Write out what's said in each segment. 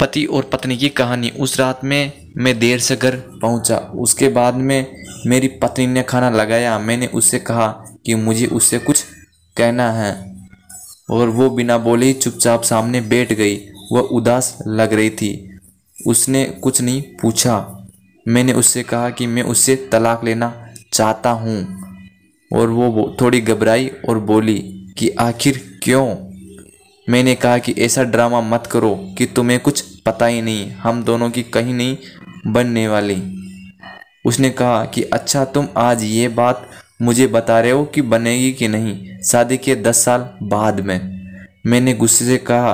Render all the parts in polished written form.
पति और पत्नी की कहानी। उस रात में मैं देर से घर पहुंचा। उसके बाद में मेरी पत्नी ने खाना लगाया। मैंने उससे कहा कि मुझे उससे कुछ कहना है और वो बिना बोले ही चुपचाप सामने बैठ गई। वह उदास लग रही थी। उसने कुछ नहीं पूछा। मैंने उससे कहा कि मैं उससे तलाक लेना चाहता हूँ और वो थोड़ी घबराई और बोली कि आखिर क्यों। मैंने कहा कि ऐसा ड्रामा मत करो कि तुम्हें कुछ पता ही नहीं, हम दोनों की कहीं नहीं बनने वाली। उसने कहा कि अच्छा, तुम आज ये बात मुझे बता रहे हो कि बनेगी कि नहीं, शादी के 10 साल बाद में। मैंने गुस्से से कहा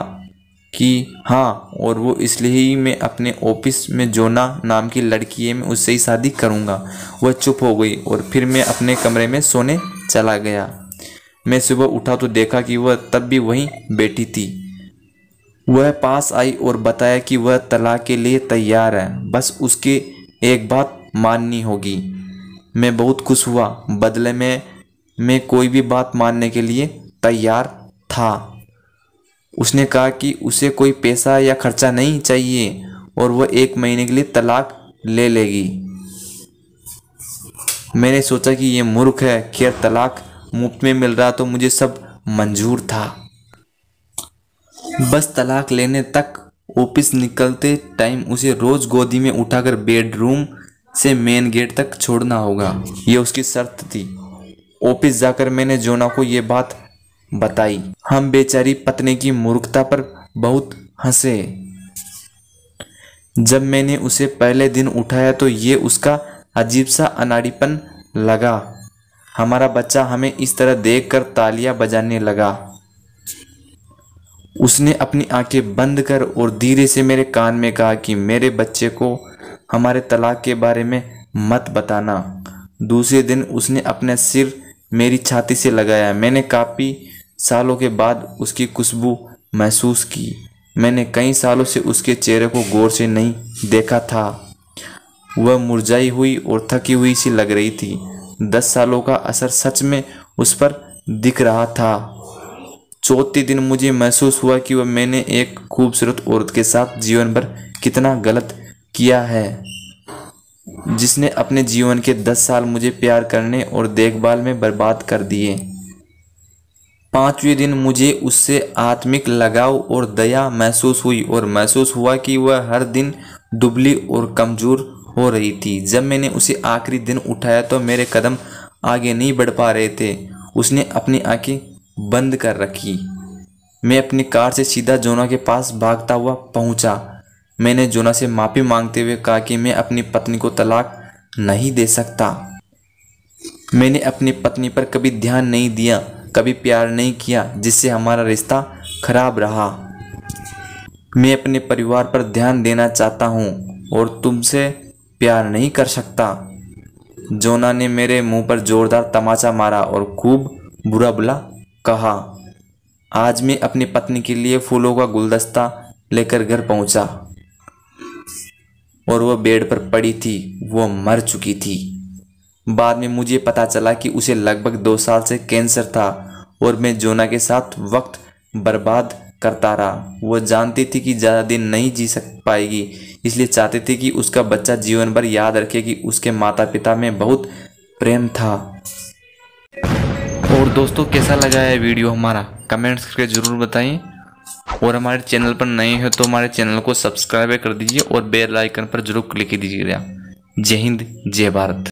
कि हाँ, और वो इसलिए ही मैं अपने ऑफिस में जोना नाम की लड़की है, मैं उससे ही शादी करूँगा। वह चुप हो गई और फिर मैं अपने कमरे में सोने चला गया। मैं सुबह उठा तो देखा कि वह तब भी वहीं बैठी थी। वह पास आई और बताया कि वह तलाक के लिए तैयार है, बस उसकी एक बात माननी होगी। मैं बहुत खुश हुआ। बदले में मैं कोई भी बात मानने के लिए तैयार था। उसने कहा कि उसे कोई पैसा या खर्चा नहीं चाहिए और वह 1 महीने के लिए तलाक ले लेगी। मैंने सोचा कि ये मूर्ख है, खैर तलाक मुफ्त में मिल रहा तो मुझे सब मंजूर था। बस तलाक लेने तक। ऑफिस निकलते टाइम उसे रोज गोदी में उठाकर बेडरूम से मेन गेट तक छोड़ना होगा, ये उसकी शर्त थी। ऑफिस जाकर मैंने जोना को ये बात बताई। हम बेचारी पत्नी की मूर्खता पर बहुत हंसे। जब मैंने उसे पहले दिन उठाया तो ये उसका अजीब सा अनाड़ीपन लगा। हमारा बच्चा हमें इस तरह देखकर तालियां बजाने लगा। उसने अपनी आंखें बंद कर और धीरे से मेरे कान में कहा कि मेरे बच्चे को हमारे तलाक के बारे में मत बताना। दूसरे दिन उसने अपना सिर मेरी छाती से लगाया। मैंने काफ़ी सालों के बाद उसकी खुशबू महसूस की। मैंने कई सालों से उसके चेहरे को गौर से नहीं देखा था। वह मुरझाई हुई और थकी हुई सी लग रही थी। 10 सालों का असर सच में उस पर दिख रहा था। चौथे दिन मुझे महसूस हुआ कि वह मैंने एक खूबसूरत औरत के साथ जीवन भर कितना गलत किया है, जिसने अपने जीवन के 10 साल मुझे प्यार करने और देखभाल में बर्बाद कर दिए। 5वें दिन मुझे उससे आत्मिक लगाव और दया महसूस हुई और महसूस हुआ कि वह हर दिन दुबली और कमज़ोर हो रही थी। जब मैंने उसे आखिरी दिन उठाया तो मेरे कदम आगे नहीं बढ़ पा रहे थे। उसने अपनी आंखें बंद कर रखी। मैं अपनी कार से सीधा जोना के पास भागता हुआ पहुंचा। मैंने जोना से माफ़ी मांगते हुए कहा कि मैं अपनी पत्नी को तलाक नहीं दे सकता। मैंने अपनी पत्नी पर कभी ध्यान नहीं दिया, कभी प्यार नहीं किया, जिससे हमारा रिश्ता खराब रहा। मैं अपने परिवार पर ध्यान देना चाहता हूँ और तुमसे प्यार नहीं कर सकता। जोना ने मेरे मुंह पर जोरदार तमाचा मारा और खूब बुरा भला कहा। आज मैं अपनी पत्नी के लिए फूलों का गुलदस्ता लेकर घर पहुंचा और वह बेड पर पड़ी थी। वो मर चुकी थी। बाद में मुझे पता चला कि उसे लगभग 2 साल से कैंसर था और मैं जोना के साथ वक्त बर्बाद करता रहा। वो जानती थी कि ज़्यादा दिन नहीं जी पाएगी, इसलिए चाहती थी कि उसका बच्चा जीवन भर याद रखे कि उसके माता पिता में बहुत प्रेम था। और दोस्तों, कैसा लगा है वीडियो हमारा, कमेंट्स करके ज़रूर बताएं। और हमारे चैनल पर नए हो तो हमारे चैनल को सब्सक्राइब कर दीजिए और बेल आइकन पर जरूर क्लिक कीजिएगा। जय हिंद, जय भारत।